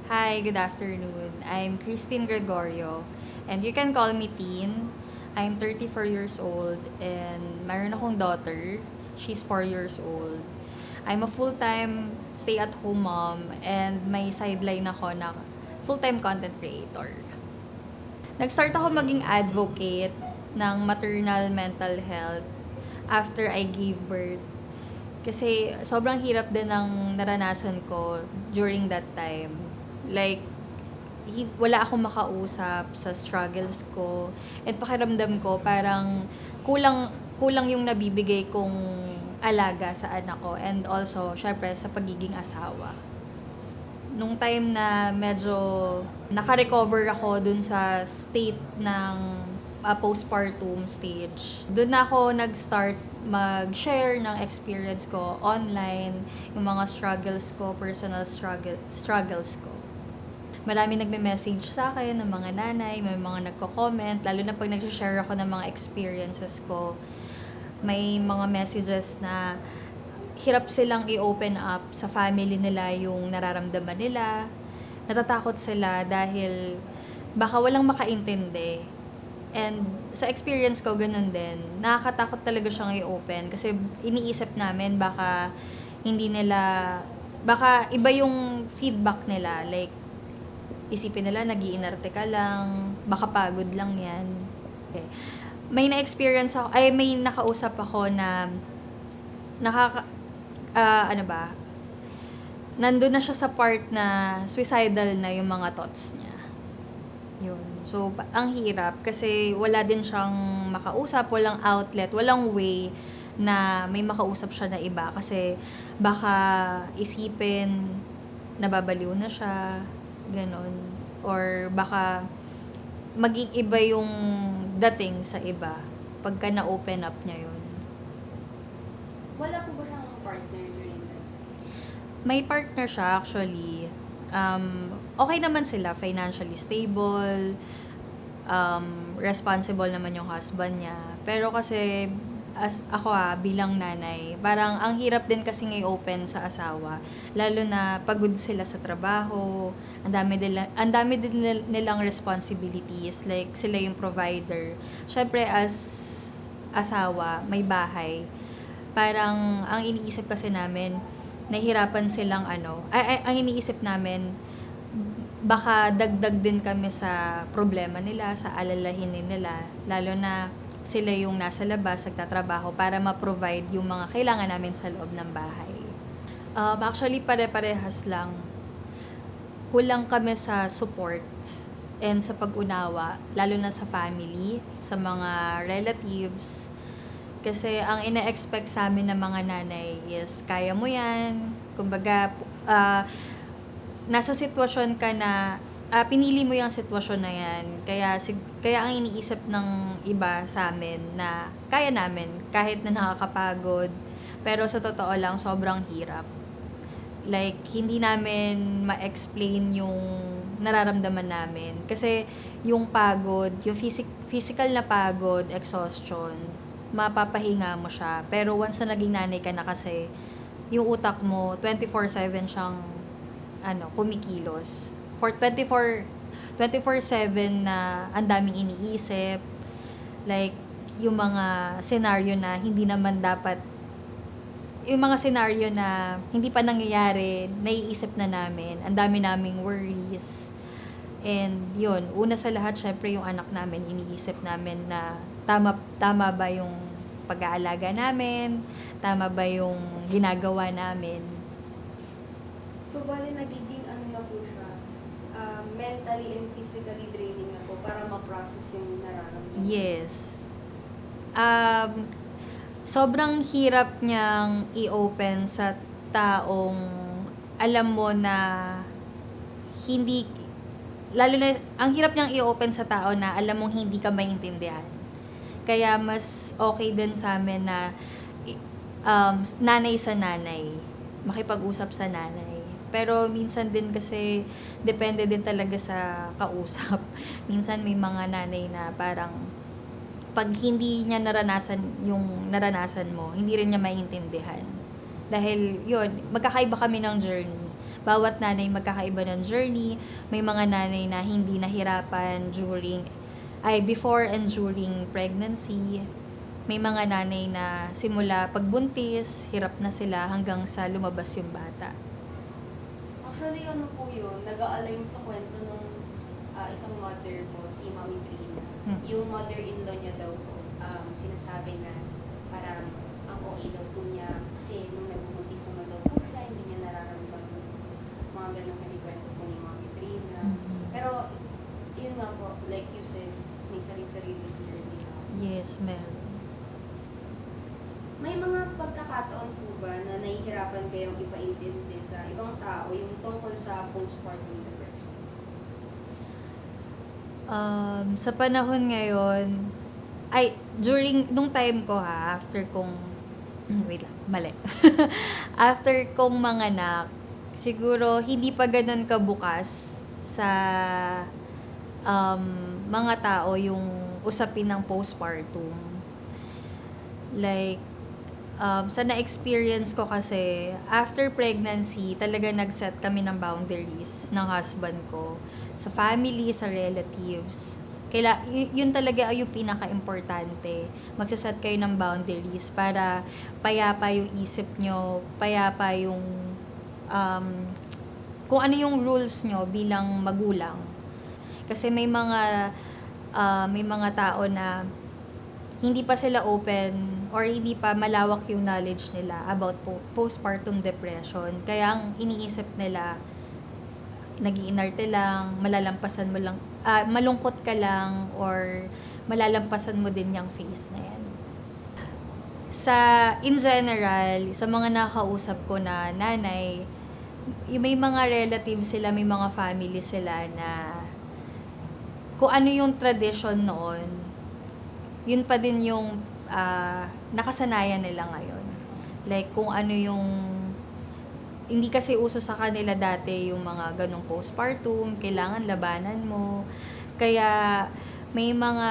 Hi, good afternoon. I'm Christine Gregorio, and you can call me Teen. I'm 34 years old, and mayroon akong daughter. She's 4 years old. I'm a full-time stay-at-home mom, and may sideline ako na full-time content creator. Nag-start ako maging advocate ng maternal mental health after I gave birth. Kasi sobrang hirap din ng naranasan ko during that time. Like, wala akong makausap sa struggles ko. At pakiramdam ko parang kulang kulang yung nabibigay kong alaga sa anak ko, and also syempre sa pagiging asawa. Nung time na medyo naka-recover ako dun sa state ng postpartum stage, dun na ako nag-start mag-share ng experience ko online, yung mga struggles ko, personal struggles ko. Marami nagme-message sa akin ng mga nanay, may mga nagko-comment, lalo na pag nag-share ako ng mga experiences ko. May mga messages na hirap silang i-open up sa family nila yung nararamdaman nila. Natatakot sila dahil baka walang makaintindi. And sa experience ko, ganun din. Nakakatakot talaga siyang i-open kasi iniisip namin baka hindi nila, baka iba yung feedback nila. Like, isipin nila nag-iinarte ka lang, baka pagod lang yan. Okay. May na-experience ako, may nakausap ako na ano ba, nandun na siya sa part na suicidal na yung mga thoughts niya. Yun. So, ang hirap kasi wala din siyang makausap, walang outlet, walang way na may makausap siya na iba kasi baka isipin nababaliw na siya, ganon. Or baka maging iba yung dating sa iba pagka na-open up niya yun. Wala po ba siyang partner during that? May partner siya actually. Okay naman sila, financially stable, responsible naman yung husband niya. Pero kasi ako bilang nanay, parang ang hirap din kasi i-open sa asawa. Lalo na pagod sila sa trabaho, ang dami din nilang responsibilities, like sila yung provider. Syempre as asawa, may bahay. Parang ang iniisip kasi namin, nahihirapan silang ang iniisip namin, baka dagdag din kami sa problema nila, sa alalahanin nila, lalo na sila yung nasa labas, nagtatrabaho para ma-provide yung mga kailangan namin sa loob ng bahay. Actually, pare-parehas lang. Kulang kami sa support and sa pag-unawa, lalo na sa family, sa mga relatives. Kasi ang ina-expect sa amin ng mga nanay is, kaya mo yan. Kumbaga, nasa sitwasyon ka na, pinili mo yung sitwasyon na yan. Kaya ang iniisip ng iba sa amin na kaya namin, kahit na nakakapagod. Pero sa totoo lang, sobrang hirap. Like, hindi namin ma-explain yung nararamdaman namin. Kasi yung pagod, yung physical na pagod, exhaustion, mapapahinga mo siya. Pero once na naging nanay ka na kasi, yung utak mo, 24/7 siyang kumikilos. For 24/7 na ang daming iniisip. Like, yung mga scenario na hindi naman dapat, yung mga scenario na hindi pa nangyayari, naiisip na namin. Ang dami naming worries. And yun, una sa lahat, syempre yung anak namin, iniisip namin na tama ba yung pag-aalaga namin, tama ba yung ginagawa namin. So, bali nagiging na po siya, mentally and physically draining na po para ma-process yung nararamdaman. Yes. Sobrang hirap niyang i-open sa taong alam mo na hindi, lalo na, ang hirap niyang i-open sa tao na alam mong hindi ka maintindihan. Kaya mas okay din sa amin na nanay sa nanay, makipag-usap sa nanay. Pero minsan din kasi, depende din talaga sa kausap. Minsan may mga nanay na parang, pag hindi niya naranasan yung naranasan mo, hindi rin niya maintindihan. Dahil yun, magkakaiba kami ng journey. bawat nanay magkakaiba ng journey. May mga nanay na hindi nahirapan before and during pregnancy. May mga nanay na simula pagbuntis, hirap na sila hanggang sa lumabas yung bata. Actually, ano po yun, nag-aalign sa kwento ng isang mother po, si Mami Trina. Yung mother-in-law niya daw po, sinasabi na parang ang OA daw po niya, kasi nung nagbubuntis naman daw po siya, hindi niya nararamdaman mga ganong kanikwento po ni Mami Trina. Pero, yun nga po, like you said, may sarili-sarili journey. Yes, meron. May mga pagkakataon po ba na nahihirapan kayong ipaintindi sa ibang tao yung tungkol sa postpartum depression? Sa panahon ngayon, nung time ko after kong, wait lang, mali. After kong manganak, siguro hindi pa ganun kabukas sa mga tao yung usapin ng postpartum. Like, sa na-experience ko kasi, after pregnancy, talaga nag-set kami ng boundaries ng husband ko. Sa family, sa relatives. Yun talaga yung pinaka-importante. Magsaset kayo ng boundaries para payapa yung isip nyo, payapa yung kung ano yung rules nyo bilang magulang. Kasi may mga tao na hindi pa sila open or hindi pa malawak yung knowledge nila about postpartum depression. Kaya ang iniisip nila, nag-iinarte lang, malungkot ka lang, or malalampasan mo din yung phase na yan. In general, sa mga nakausap ko na nanay, may mga relatives sila, may mga family sila na kung ano yung tradition noon, yun pa din yung nakasanayan nila ngayon. Like, kung ano yung hindi kasi uso sa kanila dati yung mga ganong postpartum, kailangan labanan mo. Kaya may mga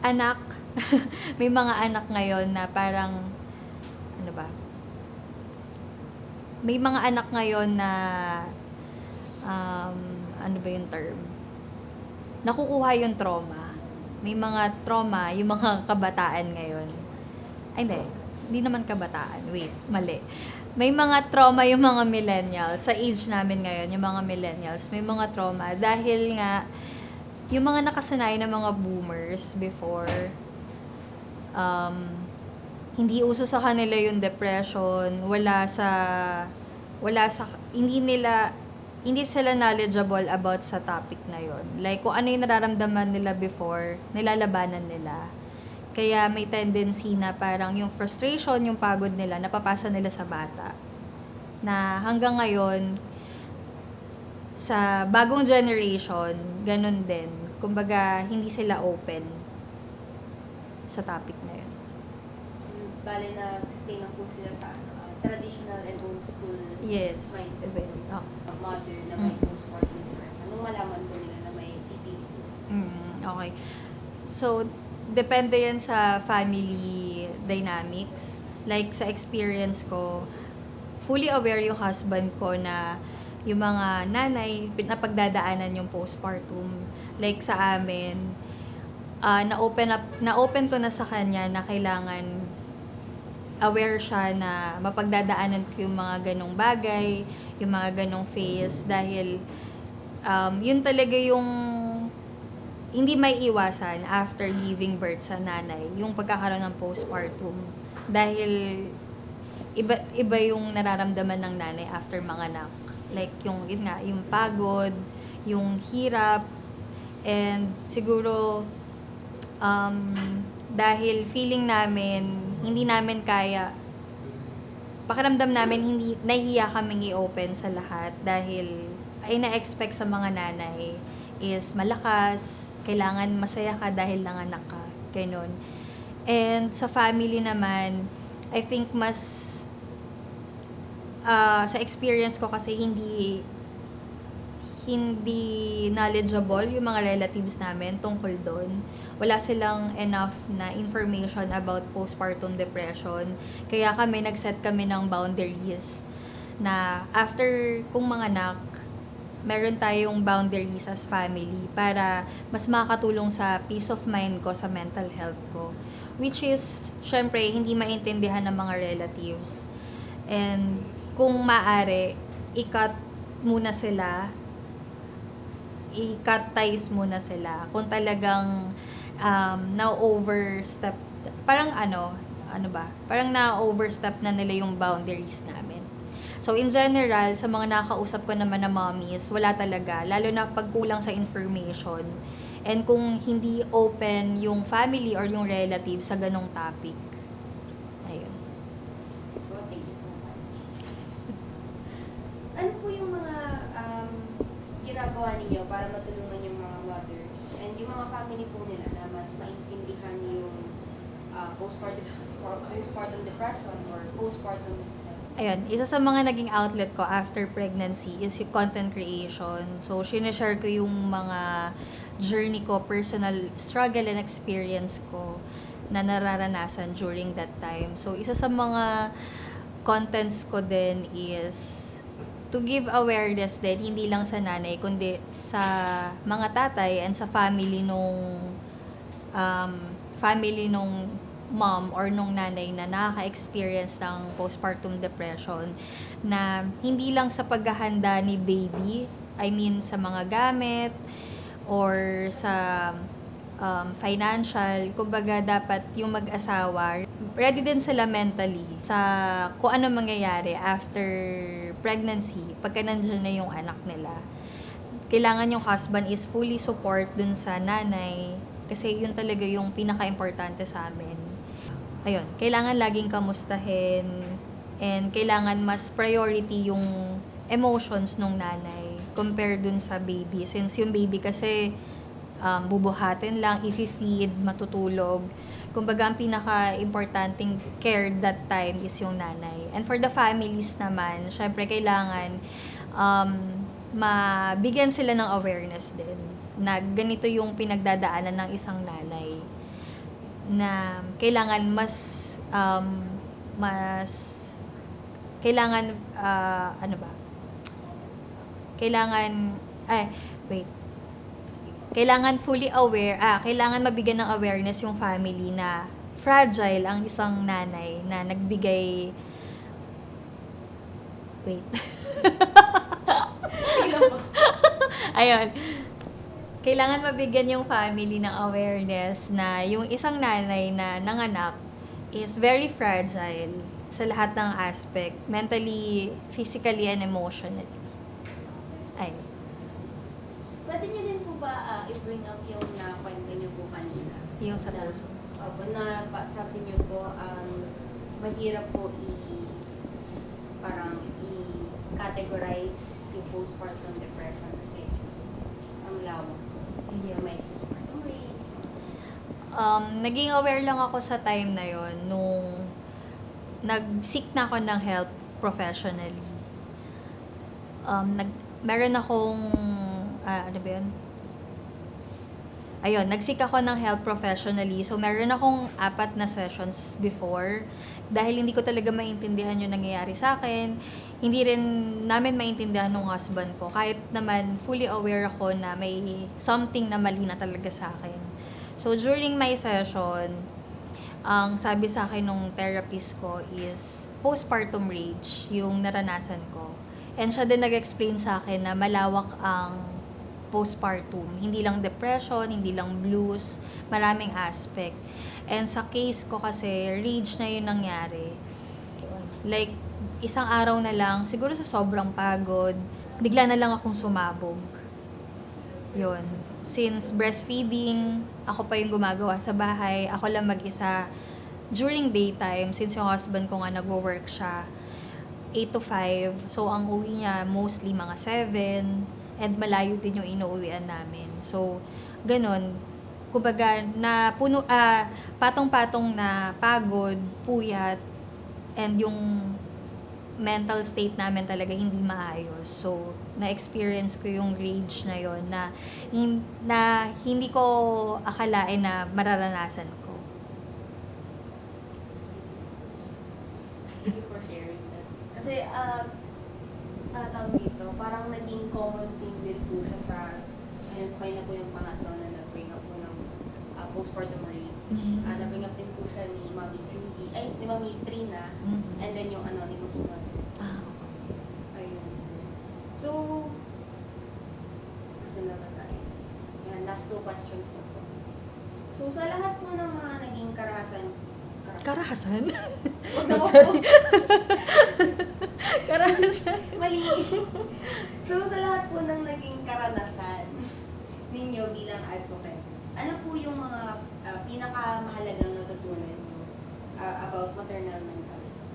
anak, may mga anak ngayon na parang, ano ba? May mga anak ngayon na, ano ba yung term? Nakukuha yung trauma. May mga trauma, yung mga kabataan ngayon. Ay, hindi naman kabataan. Wait, mali. May mga trauma yung mga millennials. Sa age namin ngayon, yung mga millennials, may mga trauma. Dahil nga, yung mga nakasanay na mga boomers before, hindi uso sa kanila yung depression, hindi sila knowledgeable about sa topic na yon. Like, kung ano yung nararamdaman nila before, nilalabanan nila. Kaya may tendency na parang yung frustration, yung pagod nila, napapasa nila sa bata. Na hanggang ngayon, sa bagong generation, ganun din. Kumbaga, hindi sila open sa topic na yun. Bale na sustain na po sila sa traditional and old school mindset. Mother na may postpartum depression. Nung malaman po nila na may PPD po sila. Okay. So, depende yan sa family dynamics. Like, sa experience ko, fully aware yung husband ko na yung mga nanay, napagdadaanan yung postpartum. Like, sa amin, na-open ko na sa kanya na kailangan aware siya na mapagdadaanan ko yung mga ganong bagay, yung mga ganong phase, dahil yun talaga yung hindi may iwasan after giving birth sa nanay, yung pagkakaroon ng postpartum. Dahil iba yung nararamdaman ng nanay after manganak. Like yung pagod, yung hirap, and siguro dahil feeling namin hindi namin kaya, pakiramdam namin hindi nahihiya kaming i-open sa lahat dahil ay na-expect sa mga nanay is malakas, kailangan masaya ka dahil nanganak ka, ganun. And sa family naman, I think sa experience ko kasi hindi knowledgeable yung mga relatives namin tungkol doon. Wala silang enough na information about postpartum depression. Kaya nag-set kami ng boundaries na after kung manganak, meron tayong boundaries as family para mas makakatulong sa peace of mind ko, sa mental health ko. Which is, syempre, hindi maintindihan ng mga relatives. And kung maaari, i-cut muna sila, i-cut ties muna sila. Kung talagang na-overstep, parang parang na-overstep na nila yung boundaries namin. So, in general, sa mga nakausap ko naman na mommies, wala talaga. Lalo na pagkulang sa information. And kung hindi open yung family or yung relative sa ganong topic. Ayun. Well, thank you so much. Ano po yung mga ginagawa ninyo para matulungan yung mga mothers and yung mga family po nila na mas maintindihan yung postpartum depression or postpartum itself? Ayun, isa sa mga naging outlet ko after pregnancy is yung content creation. So, sinashare ko yung mga journey ko, personal struggle and experience ko na nararanasan during that time. So, isa sa mga contents ko din is to give awareness din, hindi lang sa nanay, kundi sa mga tatay and sa family nung mom or nung nanay na nakaka-experience ng postpartum depression, na hindi lang sa paghahanda ni baby, I mean sa mga gamit or sa financial, kumbaga dapat yung mag-asawa ready din sila mentally sa kung ano mangyayari after pregnancy, pagka nandiyan na yung anak nila. Kailangan yung husband is fully support dun sa nanay kasi yun talaga yung pinaka-importante sa amin. Ayun, kailangan laging kamustahin and kailangan mas priority yung emotions nung nanay compare dun sa baby. Since yung baby kasi bubuhatin lang, i-feed, matutulog. Kumbaga, ang pinaka-importanting care that time is yung nanay. And for the families naman, syempre kailangan mabigyan sila ng awareness din na ganito yung pinagdadaanan ng isang nanay, na kailangan kailangan kailangan fully aware, kailangan mabigyan ng awareness yung family na fragile ang isang nanay na nagbigay, ayun. Kailangan mabigyan yung family ng awareness na yung isang nanay na nanganak is very fragile sa lahat ng aspect, mentally, physically, and emotionally. Ayun. Pwede niyo din po ba i-bring up yung nakwento niyo po kanina? Yung sa puso. Opo, na sabi niyo po, mahirap po parang i-categorize yung postpartum depression kasi ang lawak. Yeah. May postpartum rate. Naging aware lang ako sa time na yon nung nag-seek na ako ng help professionally. Meron akong nag-seek ako ng help professionally. So, meron akong 4 na sessions before. Dahil hindi ko talaga maintindihan yung nangyayari sa akin. Hindi rin namin maintindihan ng husband ko. Kahit naman fully aware ako na may something na mali na talaga sa akin. So, during my session, ang sabi sa akin nung therapist ko is postpartum rage, yung naranasan ko. And siya din nag-explain sa akin na malawak ang postpartum. Hindi lang depression, hindi lang blues, maraming aspect. And sa case ko kasi, rage na yun nangyari. Like, isang araw na lang, siguro sa sobrang pagod, bigla na lang akong sumabog. Yun. Since breastfeeding, ako pa yung gumagawa sa bahay, ako lang mag-isa. During daytime, since yung husband ko nga nagwo-work siya, 8 to 5, so ang uwi niya mostly mga 7, and malayo din yung inuuwian namin. So, ganun. Kumbaga, patong-patong na pagod, puyat, and yung mental state namin talaga hindi maayos. So, na-experience ko yung rage na yon na hindi ko akalain na mararanasan ko. Thank you for sharing that. Kasi tawag dito, parang naging common theme din po siya sa, ayun po, kayo na po yung pangatlo na nag-bring up po ng postpartum rape. Na-bring up din po siya ni Mami Judy, ni Mami Trina, and then yung anonymous mother. Ayun. So, kasi na ba tayo? Yan, last 2 questions na po. So, sa lahat po ng mga naging karahasan. Karahasan? Huwag na po. Karahasan? Mali. So, sa lahat po ng naging karanasan ninyo bilang advocate, ano po yung mga pinakamahalagang natutunan nyo about maternal mental health?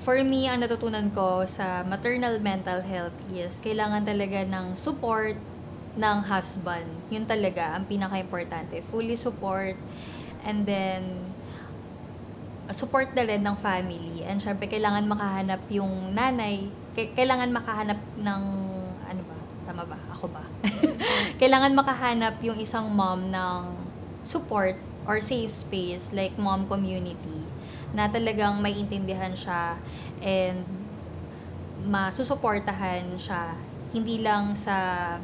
For me, ang natutunan ko sa maternal mental health is kailangan talaga ng support ng husband. Yun talaga ang pinaka-importante. Fully support, and then support na rin ng family. And syempre, kailangan makahanap yung nanay, kailangan makahanap ng, ano ba? Tama ba? Ako ba? Kailangan makahanap yung isang mom ng support or safe space, like mom community, na talagang maiintindihan siya and masusuportahan siya. Hindi lang sa,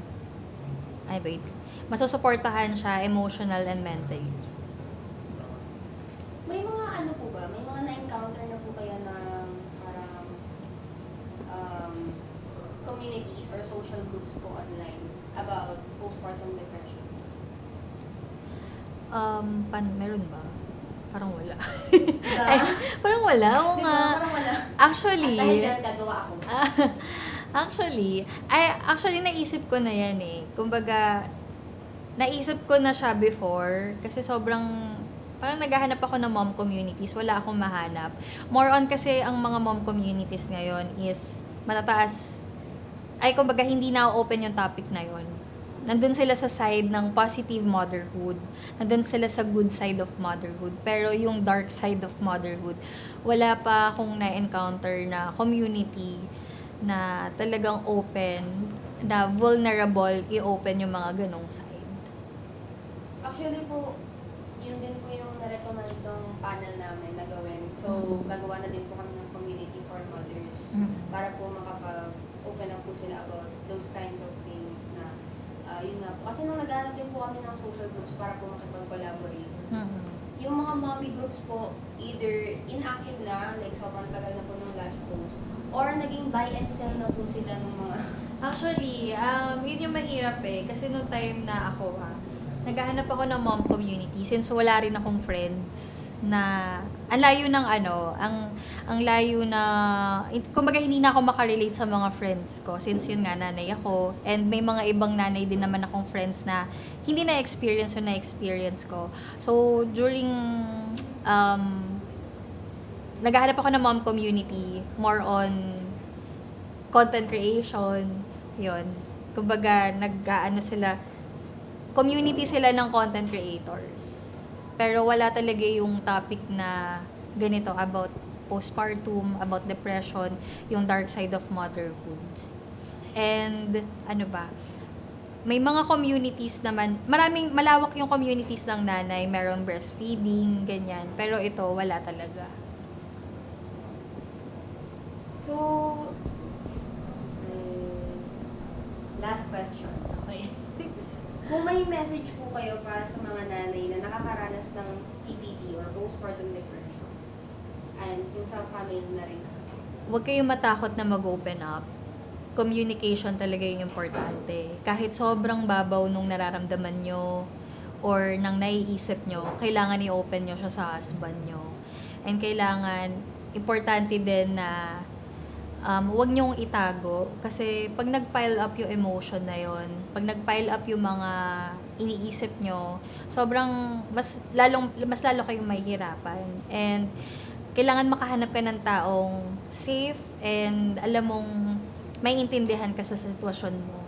masusuportahan siya emotional and mentally. May mga ano po ba? May mga na-encounter na po kaya na parang communities or social groups po online about postpartum depression? Meron ba? Parang wala. Diba? Ay, parang wala. Oo Diba? nga. Parang wala. Actually, At dahil dyan, gagawa ako. actually, naisip ko na yan eh. Kumbaga, naisip ko na siya before kasi sobrang, parang naghahanap ako ng mom communities. Wala akong mahanap. More on kasi ang mga mom communities ngayon is matataas. Kumbaga, hindi na open yung topic na yon. Nandun sila sa side ng positive motherhood. Nandun sila sa good side of motherhood. Pero yung dark side of motherhood, wala pa akong na-encounter na community na talagang open, na vulnerable, i-open yung mga ganong side. Actually po, yun din po yung na-recommend ng panel namin na gawin. So, gagawa na din po kami ng community for mothers para po makapag-open up po sila about those kinds of things na yun nga po. Kasi nung naghanap din po kami ng social groups para po makipag-collaborate, yung mga mommy groups po, either inactive na, like sobrang tagal na po nung last post, or naging buy and sell na po sila ng mga... Actually, yun yung mahirap eh. Kasi nung time na ako, naghahanap ako ng mom community since wala rin akong friends na ang layo ng ang layo na, kumbaga hindi na ako makarelate sa mga friends ko since yun nga nanay ako, and may mga ibang nanay din naman akong friends na hindi na-experience yung na-experience ko. So during naghahanap ako ng mom community, more on content creation, yun. Kumbaga community sila ng content creators. Pero wala talaga yung topic na ganito about postpartum, about depression, yung dark side of motherhood. And may mga communities naman, malawak yung communities ng nanay, merong breastfeeding, ganyan. Pero ito, wala talaga. So, last question. Okay. Kung may message po kayo para sa mga nanay na nakakaranas ng PPD or postpartum depression, and since sa family na rin, Huwag kayong matakot na mag-open up. Communication talaga yung importante. Kahit sobrang babaw nung nararamdaman nyo or nang naiisip nyo, kailangan i-open nyo siya sa husband nyo. And kailangan, importante din na huwag nyong itago kasi pag nag-pile up yung emotion na yon, pag nag-pile up yung mga iniisip nyo, sobrang mas lalo kayong mahihirapan. And kailangan makahanap ka ng taong safe and alam mong may intindihan ka sa sitwasyon mo.